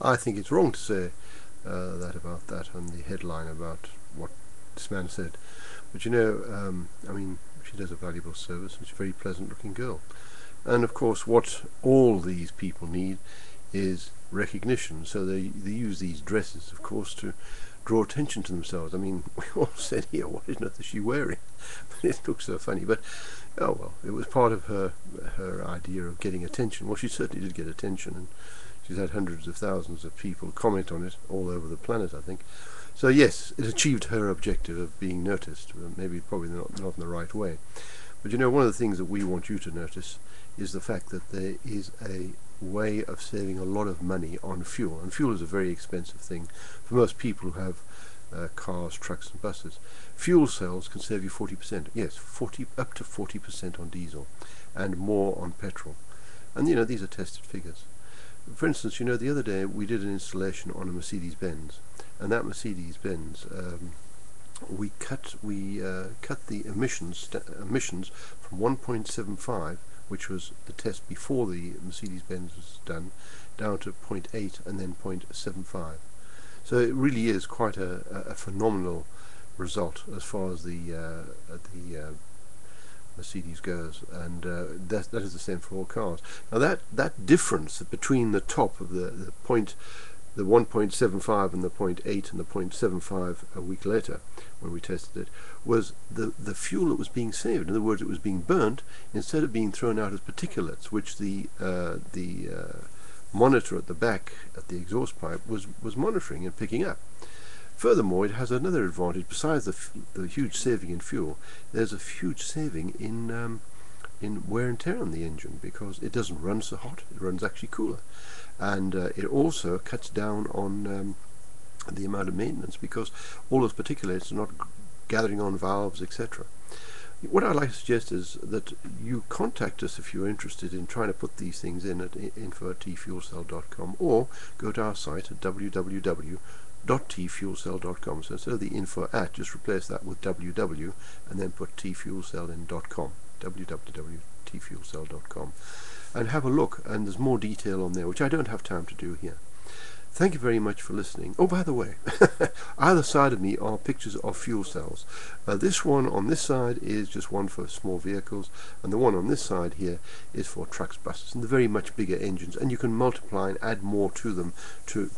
I think it's wrong to say that about that on the headline about what this man said. But I mean, she does a valuable service, and she's a very pleasant looking girl. And of course, what all these people need is recognition. So they use these dresses, of course, to draw attention to themselves. I mean, we all said here, what on earth is she wearing? It looks so funny, but oh well, it was part of her idea of getting attention. Well, she certainly did get attention, and she's had hundreds of thousands of people comment on it all over the planet, I think. So yes, it achieved her objective of being noticed. Maybe probably not in the right way. But one of the things that we want you to notice is the fact that there is a way of saving a lot of money on fuel. And fuel is a very expensive thing for most people who have cars, trucks and buses. Fuel cells can save you 40%. Yes, up to 40% on diesel and more on petrol. And these are tested figures. For instance, the other day we did an installation on a Mercedes-Benz, and that Mercedes-Benz we cut the emissions from 1.75, which was the test before the Mercedes-Benz was done, down to 0.8 and then 0.75. So it really is quite a phenomenal result as far as the Mercedes goes, and that is the same for all cars. Now that difference between the top of the 1.75 and the 0.8 and the 0.75 a week later, when we tested it, was the fuel that was being saved. In other words, it was being burnt instead of being thrown out as particulates, which the monitor at the back at the exhaust pipe was monitoring and picking up. Furthermore, it has another advantage. Besides the huge saving in fuel, there's a huge saving in wear and tear on the engine, because it doesn't run so hot, it runs actually cooler. And it also cuts down on the amount of maintenance, because all those particulates are not gathering on valves, etc. What I'd like to suggest is that you contact us if you're interested in trying to put these things in at info@tfuelcell.com, or go to our site at www.tfuelcell.com. So instead of the info at, just replace that with www and then put tfuelcell.com, www.tfuelcell.com, and have a look. And there's more detail on there, which I don't have time to do here. Thank you very much for listening. Oh, by the way, either side of me are pictures of fuel cells. This one on this side is just one for small vehicles, and the one on this side here is for trucks, buses, and the very much bigger engines. And you can multiply and add more to them to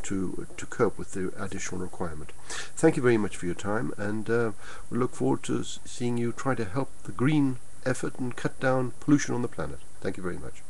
cope with the additional requirement. Thank you very much for your time, and we look forward to seeing you try to help the green effort and cut down pollution on the planet. Thank you very much.